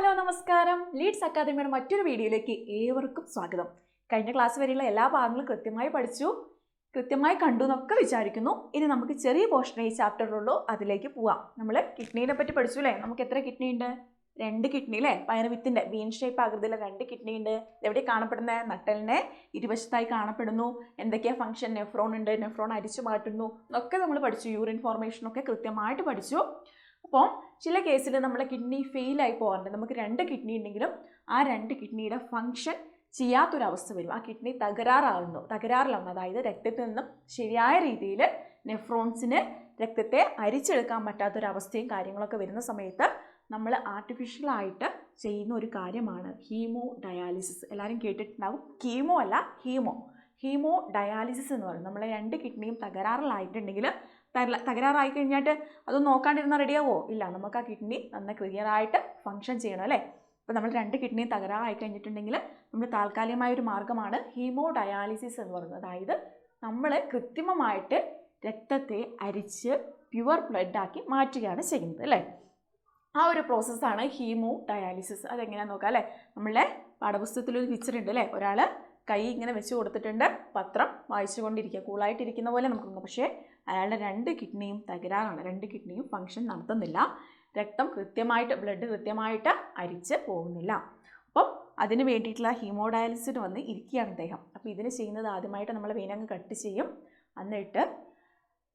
Hello നമസ്കാരം. Leeds അക്കാദമിയുടെ മറ്റൊരു വീഡിയോയിലേക്ക് ഏവർക്കും സ്വാഗതം. കഴിഞ്ഞ ക്ലാസ് വരെയുള്ള എല്ലാ ഭാഗങ്ങളും കൃത്യമായി പഠിച്ചു, കൃത്യമായി കണ്ടു എന്നൊക്കെ വിചാരിക്കുന്നു. ഇനി നമുക്ക് ചെറിയ പോർഷനേ ഈ ചാപ്റ്ററിലുള്ളൂ, അതിലേക്ക് പോവാം. നമ്മൾ കിഡ്നീനെ പറ്റി പഠിച്ചു അല്ലേ? നമുക്ക് എത്ര കിഡ്നി ഉണ്ട്? 2 കിഡ്നി അല്ലേ? പയറുവിത്തിന്റെ ബീൻ ഷേപ്പ് ആകൃതിയിലെ 2 കിഡ്നി ഉണ്ട്. എവിടെ കാണപ്പെടുന്നത്? നട്ടലിനെ ഇരുവശത്തായി കാണപ്പെടുന്നു. എന്തൊക്കെയാ ഫംഗ്ഷൻ? നെഫ്രോൺ ഉണ്ട്, നെഫ്രോൺ അരിച്ചു മാറ്റുന്നു എന്നൊക്കെ നമ്മൾ പഠിച്ചു. യൂറിൻ ഫോർമേഷൻ ഒക്കെ കൃത്യമായിട്ട് പഠിച്ചു. അപ്പോൾ ചില കേസിൽ നമ്മളെ കിഡ്നി ഫെയിലായി പോകാറുണ്ട്. നമുക്ക് 2 കിഡ്നി ഉണ്ടെങ്കിലും ആ 2 കിഡ്നിയുടെ ഫംഗ്ഷൻ ചെയ്യാത്തൊരവസ്ഥ വരും. ആ കിഡ്നി തകരാറിലാവുന്നു. അതായത് രക്തത്തിൽ നിന്നും ശരിയായ രീതിയിൽ നെഫ്രോൺസിന് രക്തത്തെ അരിച്ചെടുക്കാൻ പറ്റാത്തൊരവസ്ഥയും കാര്യങ്ങളൊക്കെ വരുന്ന സമയത്ത് നമ്മൾ ആർട്ടിഫിഷ്യലായിട്ട് ചെയ്യുന്ന ഒരു കാര്യമാണ് ഹീമോ ഡയാലിസിസ്. എല്ലാവരും കേട്ടിട്ടുണ്ടാവും. കീമോ അല്ല, ഹീമോ ഡയാലിസിസ് എന്ന് പറയും. നമ്മളെ 2 കിഡ്നിയും തകരാറിലായിട്ടുണ്ടെങ്കിൽ, തകരാറായി കഴിഞ്ഞിട്ട് അതൊന്നും നോക്കാണ്ടിരുന്നാൽ റെഡിയാവോ? ഇല്ല. നമുക്ക് ആ കിഡ്നി നന്നായി ക്ലിയറായിട്ട് ഫങ്ഷൻ ചെയ്യണം അല്ലേ? അപ്പോൾ നമ്മൾ 2 കിഡ്നിയും തകരാറായി കഴിഞ്ഞിട്ടുണ്ടെങ്കിൽ നമ്മൾ താൽക്കാലികമായൊരു മാർഗ്ഗമാണ് ഹീമോ ഡയാലിസിസ് എന്ന് പറയുന്നത്. അതായത് നമ്മൾ കൃത്രിമമായിട്ട് രക്തത്തെ അരിച്ച് പ്യുവർ ബ്ലഡാക്കി മാറ്റുകയാണ് ചെയ്യുന്നത് അല്ലേ? ആ ഒരു പ്രോസസ്സാണ് ഹീമോ ഡയാലിസിസ്. അതെങ്ങനെയാണെന്ന് നോക്കാം അല്ലേ? നമ്മളുടെ പാഠപുസ്തകത്തിലൊരു പിക്ചർ ഉണ്ട് അല്ലേ? ഒരാൾ കൈ ഇങ്ങനെ വെച്ച് കൊടുത്തിട്ടുണ്ട്, പത്രം വായിച്ചു കൊണ്ടിരിക്കുക, കൂളായിട്ടിരിക്കുന്ന പോലെ നമുക്ക് തോന്നും. പക്ഷേ അയാളുടെ 2 കിഡ്നിയും തകരാറാണ്. 2 കിഡ്നിയും ഫങ്ഷൻ നടത്തുന്നില്ല. ബ്ലഡ് കൃത്യമായിട്ട് അരിച്ച് പോകുന്നില്ല. അപ്പം അതിന് വേണ്ടിയിട്ടുള്ള ഹീമോ ഡയാലിസിന് വന്ന് ഇരിക്കുകയാണ് അദ്ദേഹം. അപ്പോൾ ഇതിന് ചെയ്യുന്നത് ആദ്യമായിട്ട് നമ്മൾ വെയിനങ്ങ് കട്ട് ചെയ്യും. എന്നിട്ട്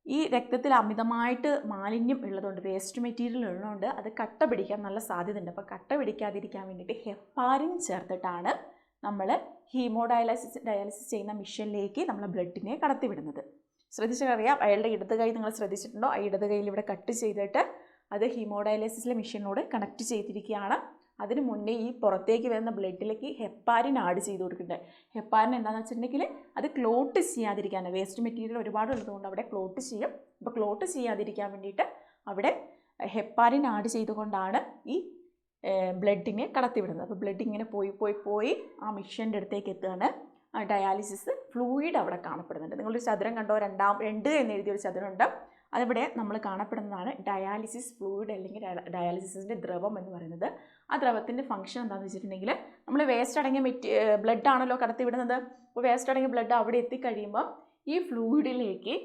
ഈ രക്തത്തിൽ അമിതമായിട്ട് മാലിന്യം ഉള്ളതുകൊണ്ട്, വേസ്റ്റ് മെറ്റീരിയൽ ഉള്ളതുകൊണ്ട് അത് കട്ട പിടിക്കാൻ നല്ല സാധ്യതയുണ്ട്. അപ്പോൾ കട്ട പിടിക്കാതിരിക്കാൻ വേണ്ടിയിട്ട് ഹെപ്പാരിൻ ചേർത്തിട്ടാണ് നമ്മൾ ഹീമോ ഡയാലിസിസ് ചെയ്യുന്ന മിഷനിലേക്ക് നമ്മൾ ബ്ലഡിനെ കടത്തിവിടുന്നത്. ശ്രദ്ധിച്ചറിയാം, അയാളുടെ ഇടത് കൈ നിങ്ങൾ ശ്രദ്ധിച്ചിട്ടുണ്ടോ? ആ ഇടത് കൈയിൽ ഇവിടെ കട്ട് ചെയ്തിട്ട് അത് ഹീമോ ഡയാലിസിസിലെ മിഷനോട് കണക്ട് ചെയ്തിരിക്കുകയാണ്. അതിന് മുന്നേ ഈ പുറത്തേക്ക് വരുന്ന ബ്ലഡിലേക്ക് ഹെപ്പാരിൻ ആഡ് ചെയ്ത് കൊടുക്കുന്നുണ്ട്. ഹെപ്പാരിൻ എന്താണെന്ന് വെച്ചിട്ടുണ്ടെങ്കിൽ അത് ക്ലോട്ട് ചെയ്യാതിരിക്കാൻ, വേസ്റ്റ് മെറ്റീരിയൽ ഒരുപാട് ഉള്ളതുകൊണ്ട് അവിടെ ക്ലോട്ട് ചെയ്യും. അപ്പോൾ ക്ലോട്ട് ചെയ്യാതിരിക്കാൻ വേണ്ടിയിട്ട് അവിടെ ഹെപ്പാരിൻ ആഡ് ചെയ്തുകൊണ്ടാണ് ഈ ബ്ലഡിനെ കടത്തിവിടുന്നത്. അപ്പോൾ ബ്ലഡ് ഇങ്ങനെ പോയി ആ മിഷൻ്റെ അടുത്തേക്ക് എത്തുകയാണ്. ആ ഡയാലിസിസ് ഫ്ലൂയിഡ് അവിടെ കാണപ്പെടുന്നുണ്ട്. നിങ്ങളൊരു ചതുരം കണ്ടോ? 2 എന്ന് എഴുതിയൊരു ചതുരമുണ്ട്. അതിവിടെ നമ്മൾ കാണപ്പെടുന്നതാണ് ഡയാലിസിസ് ഫ്ലൂയിഡ്, അല്ലെങ്കിൽ ഡയാലിസിസിൻ്റെ ദ്രവം എന്ന് പറയുന്നത്. ആ ദ്രവത്തിൻ്റെ ഫംഗ്ഷൻ എന്താണെന്ന് വെച്ചിട്ടുണ്ടെങ്കിൽ, നമ്മൾ വേസ്റ്റ് അടങ്ങിയ ബ്ലഡാണല്ലോ കടത്തിവിടുന്നത്. അപ്പോൾ വേസ്റ്റ് അടങ്ങിയ ബ്ലഡ് അവിടെ എത്തിക്കഴിയുമ്പോൾ ഈ ഫ്ലൂയിഡിലേക്ക്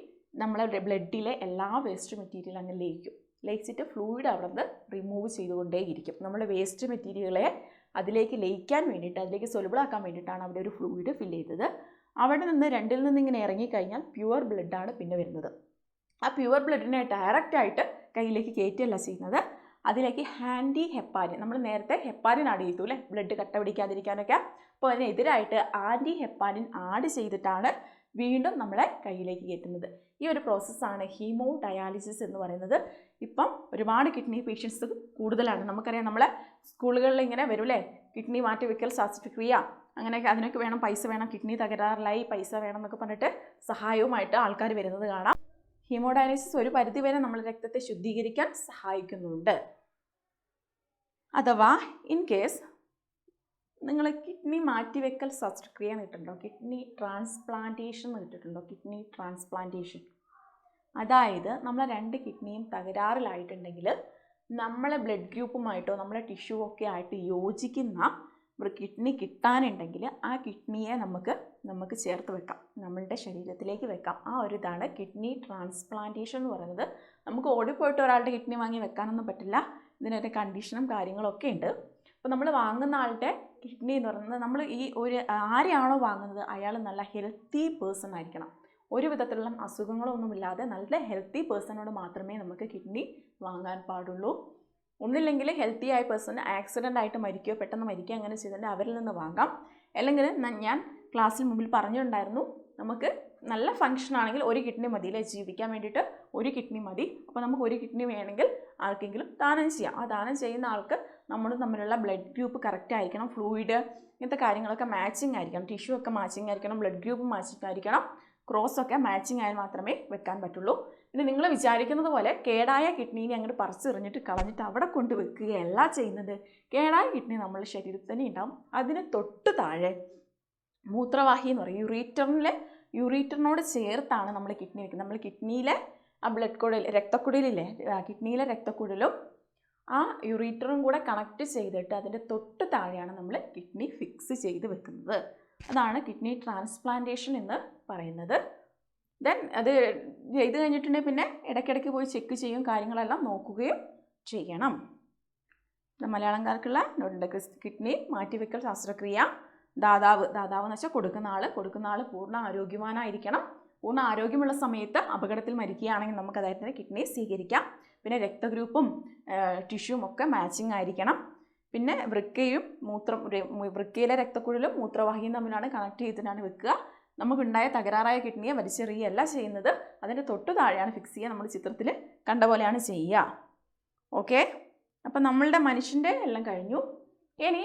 നമ്മളെ ബ്ലഡിലെ എല്ലാ വേസ്റ്റ് മെറ്റീരിയലും അങ്ങ് ലയിച്ചിട്ട് ഫ്ലൂയിഡ് അവിടെ നിന്ന് റിമൂവ് ചെയ്തുകൊണ്ടേയിരിക്കും. നമ്മൾ വേസ്റ്റ് മെറ്റീരിയലുകളെ അതിലേക്ക് ലയിക്കാൻ വേണ്ടിയിട്ട്, അതിലേക്ക് സൊലുബിളാക്കാൻ വേണ്ടിയിട്ടാണ് അവിടെ ഒരു ഫ്ലൂയിഡ് ഫില്ല് ചെയ്തത്. അവിടെ നിന്ന് 2ൽ നിന്ന് ഇങ്ങനെ ഇറങ്ങിക്കഴിഞ്ഞാൽ പ്യുവർ ബ്ലഡാണ് പിന്നെ വരുന്നത്. ആ പ്യുവർ ബ്ലഡിനെ ഡയറക്റ്റായിട്ട് കയ്യിലേക്ക് കയറ്റുകയല്ല ചെയ്യുന്നത്. അതിലേക്ക് ആൻറ്റി ഹെപ്പാരിൻ, നമ്മൾ നേരത്തെ ഹെപ്പാരിൻ ആഡ് ചെയ്തു അല്ലേ, ബ്ലഡ് കട്ട പിടിക്കാതിരിക്കാനൊക്കെ. അപ്പോൾ അതിനെതിരായിട്ട് ആൻറ്റി ഹെപ്പാരിൻ ആഡ് ചെയ്തിട്ടാണ് വീണ്ടും നമ്മളെ കയ്യിലേക്ക് കയറ്റുന്നത്. ഈ ഒരു പ്രോസസ്സാണ് ഹീമോ ഡയാലിസിസ് എന്ന് പറയുന്നത്. ഇപ്പം ഒരുപാട് കിഡ്നി പേഷ്യൻസ് കൂടുതലാണ്. നമുക്കറിയാം, നമ്മളെ സ്കൂളുകളിൽ ഇങ്ങനെ വരൂലേ, കിഡ്നി മാറ്റിവെക്കൽ ശസ്ത്രക്രിയ, അങ്ങനെയൊക്കെ, അതിനൊക്കെ വേണം, പൈസ വേണം, കിഡ്നി തകരാറിലായി പൈസ വേണം എന്നൊക്കെ പറഞ്ഞിട്ട് സഹായവുമായിട്ട് ആൾക്കാർ വരുന്നത് കാണാം. ഹീമോ ഡയാലിസിസ് ഒരു പരിധിവരെ നമ്മൾ രക്തത്തെ ശുദ്ധീകരിക്കാൻ സഹായിക്കുന്നുണ്ട്. അഥവാ ഇൻ കേസ് നിങ്ങൾ കിഡ്നി മാറ്റിവെക്കൽ ശസ്ത്രക്രിയ കിട്ടുന്നുണ്ടോ? കിഡ്നി ട്രാൻസ്പ്ലാന്റേഷൻ കിട്ടിയിട്ടുണ്ടോ? കിഡ്നി ട്രാൻസ്പ്ലാന്റേഷൻ അതായത് നമ്മളെ 2 കിഡ്നിയും തകരാറിലായിട്ടുണ്ടെങ്കിൽ നമ്മളെ ബ്ലഡ് ഗ്രൂപ്പുമായിട്ടോ നമ്മളെ ടിഷ്യൂ ഒക്കെ ആയിട്ട് യോജിക്കുന്ന ഒരു കിഡ്നി കിട്ടാനുണ്ടെങ്കിൽ ആ കിഡ്നിയെ നമുക്ക് ചേർത്ത് വെക്കാം, നമ്മളുടെ ശരീരത്തിലേക്ക് വെക്കാം. ആ ഒരു ഇതാണ് കിഡ്നി ട്രാൻസ്പ്ലാന്റേഷൻ എന്ന് പറയുന്നത്. നമുക്ക് ഓടിപ്പോയിട്ട് ഒരാളുടെ കിഡ്നി വാങ്ങി വെക്കാനൊന്നും പറ്റില്ല. ഇതിനൊരു കണ്ടീഷനും കാര്യങ്ങളൊക്കെ ഉണ്ട്. അപ്പോൾ നമ്മൾ വാങ്ങുന്ന ആളുടെ കിഡ്നി എന്ന് പറയുന്നത്, നമ്മൾ ആരെയാണോ വാങ്ങുന്നത് അയാൾ നല്ല ഹെൽത്തി പേഴ്സൺ ആയിരിക്കണം. ഒരു വിധത്തിലുള്ള അസുഖങ്ങളൊന്നുമില്ലാതെ നല്ല ഹെൽത്തി പേഴ്സണോട് മാത്രമേ നമുക്ക് കിഡ്നി വാങ്ങാൻ പാടുള്ളൂ. ഒന്നില്ലെങ്കിൽ ഹെൽത്തി ആയ പേഴ്സൺ ആക്സിഡൻ്റ് ആയിട്ട് മരിക്കുകയോ പെട്ടെന്ന് മരിക്കുകയോ അങ്ങനെ ചെയ്തിട്ട് അവരിൽ നിന്ന് വാങ്ങാം. അല്ലെങ്കിൽ ഞാൻ ക്ലാസ്സിന് മുമ്പിൽ പറഞ്ഞിട്ടുണ്ടായിരുന്നു, നമുക്ക് നല്ല ഫങ്ഷൻ ആണെങ്കിൽ 1 കിഡ്നി മതി അല്ലേ? ജീവിക്കാൻ വേണ്ടിയിട്ട് 1 കിഡ്നി മതി. അപ്പോൾ നമുക്ക് 1 കിഡ്നി വേണമെങ്കിൽ ആർക്കെങ്കിലും ദാനം ചെയ്യാം. ആ ദാനം ചെയ്യുന്ന ആൾക്ക് നമ്മൾ തമ്മിലുള്ള ബ്ലഡ് ഗ്രൂപ്പ് കറക്റ്റ് ആയിരിക്കണം, ഫ്ലൂയിഡ് ഇങ്ങനത്തെ കാര്യങ്ങളൊക്കെ മാച്ചിങ് ആയിരിക്കണം, ടിഷ്യൂ ഒക്കെ മാച്ചിങ് ആയിരിക്കണം, ബ്ലഡ് ഗ്രൂപ്പ് മാച്ചിങ് ആയിരിക്കണം, ക്രോസൊക്കെ മാച്ചിങ് ആയാൽ മാത്രമേ വെക്കാൻ പറ്റുള്ളൂ. പിന്നെ നിങ്ങൾ വിചാരിക്കുന്നത് പോലെ കേടായ കിഡ്നീനെ അങ്ങോട്ട് പറിച്ചെറിഞ്ഞിട്ട് കളഞ്ഞിട്ട് അവിടെ കൊണ്ട് വെക്കുകയല്ല ചെയ്യുന്നത്. കേടായ കിഡ്നി നമ്മളുടെ ശരീരത്തിൽ തന്നെ ഉണ്ടാവും. അതിന് തൊട്ട് താഴെ മൂത്രവാഹി എന്ന് പറയും, യൂറീറ്ററിനോട് ചേർത്താണ് നമ്മൾ കിഡ്നി വെക്കുന്നത്. നമ്മൾ കിഡ്നിയിലെ ആ ബ്ലഡ് കുഴൽ, രക്തക്കുഴലില്ലേ, കിഡ്നിയിലെ രക്തക്കുഴലും ആ യുറീറ്ററും കൂടെ കണക്ട് ചെയ്തിട്ട് അതിൻ്റെ തൊട്ട് താഴെയാണ് നമ്മൾ കിഡ്നി ഫിക്സ് ചെയ്ത് വെക്കുന്നത്. അതാണ് കിഡ്നി ട്രാൻസ്പ്ലാന്റേഷൻ എന്ന് പറയുന്നത്. ദെൻ അത് ചെയ്ത് കഴിഞ്ഞിട്ടുണ്ടെങ്കിൽ പിന്നെ ഇടയ്ക്കിടയ്ക്ക് പോയി ചെക്ക് ചെയ്യും, കാര്യങ്ങളെല്ലാം നോക്കുകയും ചെയ്യണം. മലയാളംകാർക്കുള്ള നോട്ടുണ്ട്. കിഡ്നി മാറ്റിവെക്കൽ ശസ്ത്രക്രിയ. ദാതാവ് എന്ന് വെച്ചാൽ കൊടുക്കുന്ന ആൾ പൂർണ്ണ ആരോഗ്യവാനായിരിക്കണം. പൂർണ്ണ ആരോഗ്യമുള്ള സമയത്ത് അപകടത്തിൽ മരിക്കുകയാണെങ്കിൽ നമുക്ക് അദ്ദേഹത്തിന് കിഡ്നി സ്വീകരിക്കാം. പിന്നെ രക്തഗ്രൂപ്പും ടിഷ്യൂവും ഒക്കെ മാച്ചിങ് ആയിരിക്കണം. പിന്നെ വൃക്കയിലെ രക്തക്കുഴലും മൂത്രവാഹിയും തമ്മിലാണ് കണക്ട് ചെയ്തിട്ടാണ് വെക്കുക. നമുക്കുണ്ടായ തകരാറായ കിഡ്നിയെ വലിച്ചെറിയുകയല്ല ചെയ്യുന്നത്, അതിൻ്റെ തൊട്ടു താഴെയാണ് ഫിക്സ് ചെയ്യുക. നമ്മൾ ചിത്രത്തിൽ കണ്ട പോലെയാണ് ചെയ്യുക. ഓക്കെ, അപ്പം നമ്മളുടെ മനുഷ്യൻ്റെ എല്ലാം കഴിഞ്ഞു. ഇനി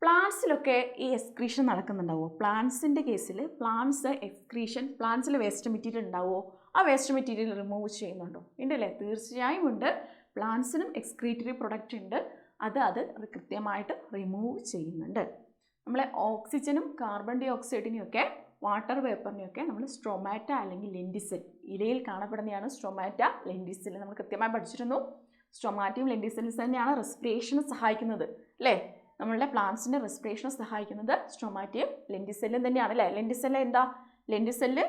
പ്ലാന്റ്സിലൊക്കെ ഈ എക്സ്ക്രീഷൻ നടക്കുന്നുണ്ടാവുമോ? പ്ലാന്റ്സിൻ്റെ കേസിൽ പ്ലാന്റ്സിൽ വേസ്റ്റ് മെറ്റീരിയൽ ഉണ്ടാവുമോ? ആ വേസ്റ്റ് മെറ്റീരിയൽ റിമൂവ് ചെയ്യുന്നുണ്ടോ? ഉണ്ടല്ലേ, തീർച്ചയായും ഉണ്ട്. പ്ലാന്റ്സിനും എക്സ്ക്രീറ്ററി പ്രൊഡക്റ്റ് ഉണ്ട്, അത് കൃത്യമായിട്ട് റിമൂവ് ചെയ്യുന്നുണ്ട്. നമ്മളെ ഓക്സിജനും കാർബൺ ഡൈ ഓക്സൈഡിനെയും ഒക്കെ വാട്ടർ വേപ്പറിനെയൊക്കെ നമ്മൾ സ്ട്രോമാറ്റ അല്ലെങ്കിൽ ലെൻറ്റിസെൽ, ഇലയിൽ കാണപ്പെടുന്നതാണ് സ്ട്രോമാറ്റ ലെൻറ്റിസെൽ. നമ്മൾ കൃത്യമായി പഠിച്ചിരുന്നു. സ്ട്രോമാറ്റയും ലെൻറ്റിസെൽസ് തന്നെയാണ് റെസ്പിറേഷന് സഹായിക്കുന്നത് അല്ലേ? നമ്മളുടെ പ്ലാന്റ്സിൻ്റെ റെസ്പിറേഷന് സഹായിക്കുന്നത് സ്ട്രോമാറ്റയും ലെൻറ്റിസെല്ലും തന്നെയാണ് അല്ലേ? ലെൻറ്റിസെല്ല് എന്താ? ലെൻറ്റിസെല്ല്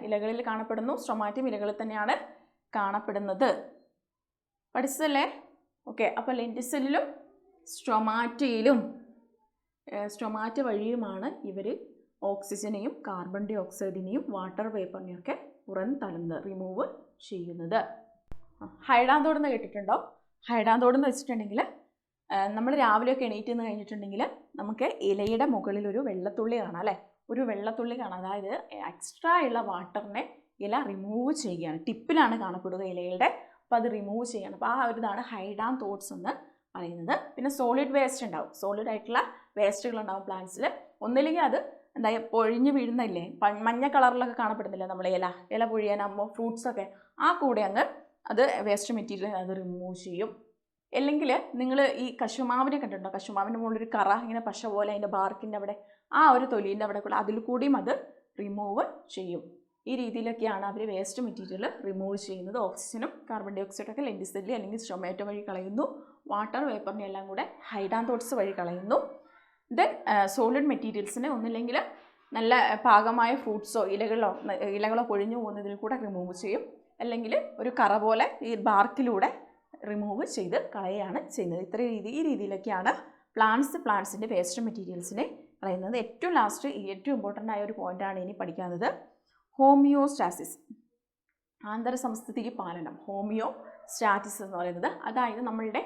ഇലകളിൽ കാണപ്പെടുന്നു. സ്ട്രോമാറ്റയും ഇലകളിൽ തന്നെയാണ് കാണപ്പെടുന്നത്. പഠിച്ചതല്ലേ? ഓക്കെ, അപ്പോൾ ലെൻറ്റിസെല്ലിലും സ്ട്രോമാറ്റ വഴിയുമാണ് ഇവർ ഓക്സിജനെയും കാർബൺ ഡൈ ഓക്സൈഡിനെയും വാട്ടർ വേപ്പറിനെയും ഒക്കെ പുറന്തള്ളുന്നത്, റിമൂവ് ചെയ്യുന്നത്. ഹൈഡാന്തോടെന്ന് കേട്ടിട്ടുണ്ടോ? ഹൈഡാന്തോടെന്ന് വെച്ചിട്ടുണ്ടെങ്കിൽ നമ്മൾ രാവിലെയൊക്കെ എണീറ്റ് നിന്ന് കഴിഞ്ഞിട്ടുണ്ടെങ്കിൽ നമുക്ക് ഇലയുടെ മുകളിൽ ഒരു വെള്ളത്തുള്ളി കാണാം അല്ലേ? ഒരു വെള്ളത്തുള്ളി കാണാം. അതായത് എക്സ്ട്രാ ഉള്ള വാട്ടറിനെ ഇല റിമൂവ് ചെയ്യുകയാണ്. ടിപ്പിലാണ് കാണപ്പെടുക ഇലയുടെ. അപ്പോൾ അത് റിമൂവ് ചെയ്യണം. അപ്പോൾ ആ ഒരു ഇതാണ് ഹൈഡാന്തോട്സ് എന്ന് പറയുന്നത്. പിന്നെ സോളിഡ് വേസ്റ്റ് ഉണ്ടാവും. സോളിഡ് ആയിട്ടുള്ള വേസ്റ്റുകളുണ്ടാവും പ്ലാന്റ്സിൽ. ഒന്നില്ലെങ്കിൽ അത് പൊഴിഞ്ഞ് വീഴുന്നില്ലേ, മഞ്ഞ കളറിലൊക്കെ കാണപ്പെടുന്നില്ല നമ്മൾ ഇല പൊഴിയാനാകുമ്പോൾ ഫ്രൂട്ട്സൊക്കെ, ആ കൂടെ അങ്ങ് അത് വേസ്റ്റ് മെറ്റീരിയൽ അത് റിമൂവ് ചെയ്യും. അല്ലെങ്കിൽ നിങ്ങൾ ഈ കശുമാവിനെ കണ്ടിട്ടുണ്ടോ? കശുമാവിൻ്റെ മുകളിലൊരു കറ ഇങ്ങനെ പശ പോലെ അതിൻ്റെ ബാർക്കിൻ്റെ അവിടെ, ആ ഒരു തൊലീൻ്റെ അവിടെ കൂടെ അതിൽ കൂടിയും അത് റിമൂവ് ചെയ്യും. ഈ രീതിയിലൊക്കെയാണ് അവർ വേസ്റ്റ് മെറ്റീരിയൽ റിമൂവ് ചെയ്യുന്നത്. ഓക്സിജനും കാർബൺ ഡൈ ഓക്സൈഡൊക്കെ ലെൻറ്റിസെല്ല് അല്ലെങ്കിൽ സ്ട്രോമാറ്റോ വഴി കളയുന്നു. വാട്ടർ വേപ്പറിനെ എല്ലാം കൂടെ ഹൈഡാന്തോട്സ് വഴി കളയുന്നു. ദെൻ സോളിഡ് മെറ്റീരിയൽസിനെ ഒന്നില്ലെങ്കിൽ നല്ല പാകമായ ഫ്രൂട്ട്സോ ഇലകളോ പൊഴിഞ്ഞു പോകുന്നതിൽ കൂടെ റിമൂവ് ചെയ്യും. അല്ലെങ്കിൽ ഒരു കറ പോലെ ഈ ബാർക്കിലൂടെ റിമൂവ് ചെയ്ത് കളയുകയാണ് ചെയ്യുന്നത്. ഈ രീതിയിലൊക്കെയാണ് പ്ലാന്റ്സിൻ്റെ വേസ്റ്റ് മെറ്റീരിയൽസിനെ കളയുന്നത്. ഏറ്റവും ലാസ്റ്റ് ഏറ്റവും ഇമ്പോർട്ടൻ്റ് ആയ ഒരു പോയിൻ്റാണ് ഇനി പഠിക്കാവുന്നത്. ഹോമിയോസ്റ്റാസിസ്, ആന്തരസംസ്ഥിതിക്ക് പാലനം. ഹോമിയോസ്റ്റാസിസ് എന്ന് പറയുന്നത് അതായത് നമ്മളുടെ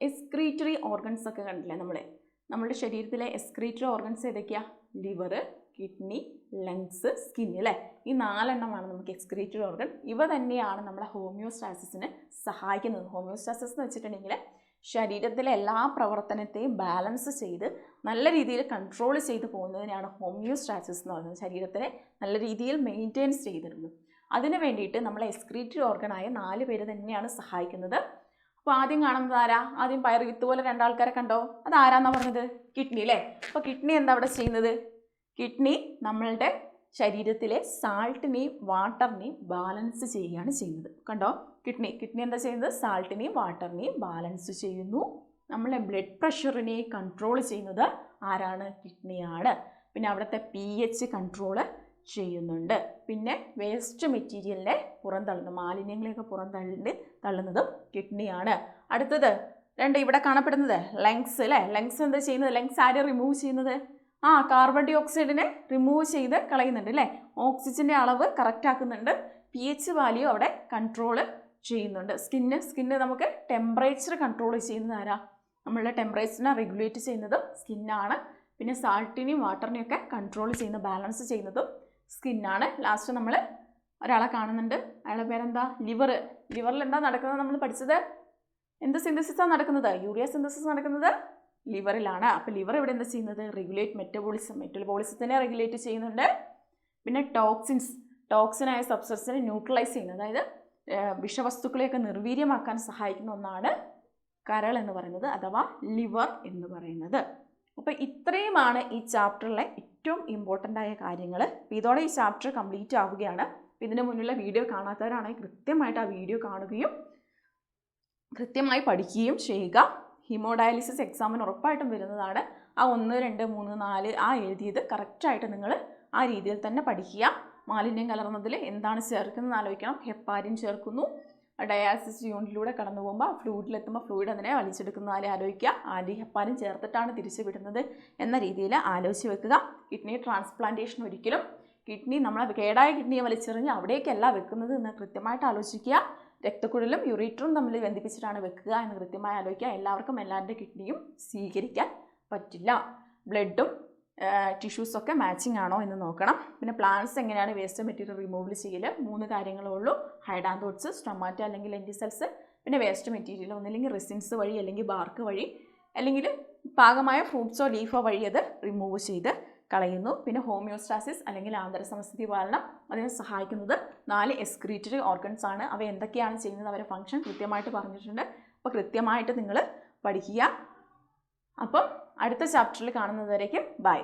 എക്സ്ക്രീറ്ററി ഓർഗൻസ് ഒക്കെ കണ്ടില്ലേ? നമ്മുടെ ശരീരത്തിലെ എക്സ്ക്രീറ്ററി ഓർഗൻസ് ഏതൊക്കെയാണ്? ലിവർ, കിഡ്നി, ലങ്സ്, സ്കിൻ അല്ലേ? ഈ 4 എണ്ണമാണ് നമുക്ക് എക്സ്ക്രീറ്ററി ഓർഗൻ. ഇവ തന്നെയാണ് നമ്മളെ ഹോമിയോസ്റ്റാസിസിന് സഹായിക്കുന്നത്. ഹോമിയോസ്റ്റാസിസ് എന്ന് വെച്ചിട്ടുണ്ടെങ്കിൽ ശരീരത്തിലെ എല്ലാ പ്രവർത്തനത്തെയും ബാലൻസ് ചെയ്ത് നല്ല രീതിയിൽ കൺട്രോൾ ചെയ്ത് പോകുന്നതിനാണ് ഹോമിയോസ്റ്റാസിസ് എന്ന് പറയുന്നത്. ശരീരത്തിനെ നല്ല രീതിയിൽ മെയിൻറ്റെയിൻസ് ചെയ്തിരുന്നു. അതിന് വേണ്ടിയിട്ട് നമ്മളെ എക്സ്ക്രീറ്ററി ഓർഗനായ 4 പേര് തന്നെയാണ് സഹായിക്കുന്നത്. അപ്പോൾ ആദ്യം കാണുന്നത് ആരാ? ആദ്യം പയർ വിത്ത് പോലെ 2 ആൾക്കാരെ കണ്ടോ? അത് ആരാന്നാണ് പറഞ്ഞത്? കിഡ്നി അല്ലേ? അപ്പോൾ കിഡ്നി എന്താ അവിടെ ചെയ്യുന്നത്? കിഡ്നി നമ്മളുടെ ശരീരത്തിലെ സാൾട്ടിനെയും വാട്ടറിനെയും ബാലൻസ് ചെയ്യുകയാണ് ചെയ്യുന്നത്. കണ്ടോ? കിഡ്നി എന്താ ചെയ്യുന്നത്? സാൾട്ടിനെയും വാട്ടറിനെയും ബാലൻസ് ചെയ്യുന്നു. നമ്മളെ ബ്ലഡ് പ്രഷറിനെ കൺട്രോൾ ചെയ്യുന്നത് ആരാണ്? കിഡ്നിയാണ്. പിന്നെ അവിടുത്തെ pH കൺട്രോള് ചെയ്യുന്നുണ്ട്. പിന്നെ വേസ്റ്റ് മെറ്റീരിയലിനെ മാലിന്യങ്ങളെയൊക്കെ തള്ളുന്നതും കിഡ്നിയാണ്. അടുത്തത് 2 ഇവിടെ കാണപ്പെടുന്നത് ലങ്സ് അല്ലേ? ലങ്സ് എന്താ ചെയ്യുന്നത്? ലങ്സ് ആരെ റിമൂവ് ചെയ്യുന്നത്? കാർബൺ ഡൈ ഓക്സൈഡിനെ റിമൂവ് ചെയ്ത് കളയുന്നുണ്ട് അല്ലേ? ഓക്സിജൻ്റെ അളവ് കറക്റ്റ് ആക്കുന്നുണ്ട്. pH വാല്യൂ അവിടെ കൺട്രോള് ചെയ്യുന്നുണ്ട്. സ്കിന്ന് നമുക്ക് ടെമ്പറേച്ചർ കൺട്രോൾ ചെയ്യുന്നത് ആരാ? നമ്മളുടെ ടെമ്പറേച്ചറിനെ റെഗുലേറ്റ് ചെയ്യുന്നതും സ്കിന്നാണ്. പിന്നെ സാൾട്ടിനെയും വാട്ടറിനെയും ഒക്കെ കൺട്രോൾ ചെയ്യുന്ന ബാലൻസ് ചെയ്യുന്നതും സ്കിന്നാണ്. ലാസ്റ്റ് നമ്മൾ ഒരാളെ കാണുന്നുണ്ട്. അയാളുടെ പേരെന്താ? ലിവറിൽ എന്താ നടക്കുന്നത്? നമ്മൾ പഠിച്ചത് എന്ത് സിന്തസിസാണ് നടക്കുന്നത്? യൂറിയ സിന്തസിസ് നടക്കുന്നത് ലിവറിലാണ്. അപ്പോൾ ലിവർ ഇവിടെ എന്താ ചെയ്യുന്നത്? റെഗുലേറ്റ് മെറ്റബോളിസത്തിനെ റെഗുലേറ്റ് ചെയ്യുന്നുണ്ട്. പിന്നെ ടോക്സിനായ സബ്സ്റ്റൻസിനെ ന്യൂട്രലൈസ് ചെയ്യുന്നത്, അതായത് വിഷവസ്തുക്കളെയൊക്കെ നിർവീര്യമാക്കാൻ സഹായിക്കുന്ന ഒന്നാണ് കരൾ എന്ന് പറയുന്നത്, അഥവാ ലിവർ എന്ന് പറയുന്നത്. അപ്പോൾ ഇത്രയുമാണ് ഈ ചാപ്റ്ററിലെ ഏറ്റവും ഇമ്പോർട്ടൻ്റ് ആയ കാര്യങ്ങൾ. അപ്പോൾ ഇതോടെ ഈ ചാപ്റ്റർ കംപ്ലീറ്റ് ആവുകയാണ്. ഇതിന് മുന്നിലുള്ള വീഡിയോ കാണാത്തവരാണെങ്കിൽ കൃത്യമായിട്ട് ആ വീഡിയോ കാണുകയും കൃത്യമായി പഠിക്കുകയും ചെയ്യുക. ഹീമോഡയാലിസിസ് എക്സാമിന് ഉറപ്പായിട്ടും വരുന്നതാണ്. ആ 1, 2, 3, 4 ആ എഴുതിയത് കറക്റ്റായിട്ട് നിങ്ങൾ ആ രീതിയിൽ തന്നെ പഠിക്കുക. മാലിന്യം കലർന്നതിൽ എന്താണ് ചേർക്കുന്നതെന്ന് ആലോചിക്കണം. ഹെപ്പാരിൻ ചേർക്കുന്നു. ഡയാലിസിസ് യൂണിറ്റിലൂടെ കടന്നു പോകുമ്പോൾ ഫ്ലൂയിഡിലെത്തുമ്പോൾ ഫ്ലൂയിഡ് അതിനെ വലിച്ചെടുക്കുന്നതാലെ ആലോചിക്കുക. ആൻറ്റി ഹെപ്പാരിൻ ചേർത്തിട്ടാണ് തിരിച്ചു വിടുന്നത് എന്ന രീതിയിൽ ആലോചിച്ച് വെക്കുക. കിഡ്നി ട്രാൻസ്പ്ലാന്റേഷൻ ഒരിക്കലും കിഡ്നി നമ്മൾ കേടായ കിഡ്നിയെ വലിച്ചെറിഞ്ഞ് അവിടേക്കല്ല വെക്കുന്നത് എന്ന് കൃത്യമായിട്ട് ആലോചിക്കുക. രക്തക്കുഴലും യൂറിറ്ററും തമ്മിൽ ബന്ധിപ്പിച്ചിട്ടാണ് വെക്കുക എന്ന് കൃത്യമായി ആലോചിക്കുക. എല്ലാവർക്കും എല്ലാവരുടെ കിഡ്നിയും സ്വീകരിക്കാൻ പറ്റില്ല. ബ്ലഡും ടിഷ്യൂസൊക്കെ മാച്ചിങ് ആണോ എന്ന് നോക്കണം. പിന്നെ പ്ലാന്റ്സ് എങ്ങനെയാണ് വേസ്റ്റ് മെറ്റീരിയൽ റിമൂവൽ ചെയ്യൽ? 3 കാര്യങ്ങളേ ഉള്ളൂ. ഹൈഡാന്തോട്സ്, സ്റ്റൊമാറ്റ അല്ലെങ്കിൽ ലെൻറ്റിസെൽസ്, പിന്നെ വേസ്റ്റ് മെറ്റീരിയൽ ഒന്നില്ലെങ്കിൽ റെസിൻസ് വഴി അല്ലെങ്കിൽ ബാർക്ക് വഴി അല്ലെങ്കിൽ പാകമായ ഫ്രൂട്ട്സോ ലീഫോ വഴി അത് റിമൂവ് ചെയ്ത് കളയുന്നു. പിന്നെ ഹോമിയോസ്റ്റാസിസ് അല്ലെങ്കിൽ ആന്തര സമസ്ഥിതി പാലനം അതിനെ സഹായിക്കുന്നത് 4 എക്സ്ക്രീറ്ററി ഓർഗൻസ് ആണ്. അവ എന്തൊക്കെയാണ് ചെയ്യുന്നത്, അവരുടെ ഫംഗ്ഷൻ കൃത്യമായിട്ട് പറഞ്ഞിട്ടുണ്ട്. അപ്പോൾ കൃത്യമായിട്ട് നിങ്ങൾ പഠിക്കുക. അപ്പം അടുത്ത ചാപ്റ്ററിൽ കാണുന്നതുവരേക്കും ബൈ.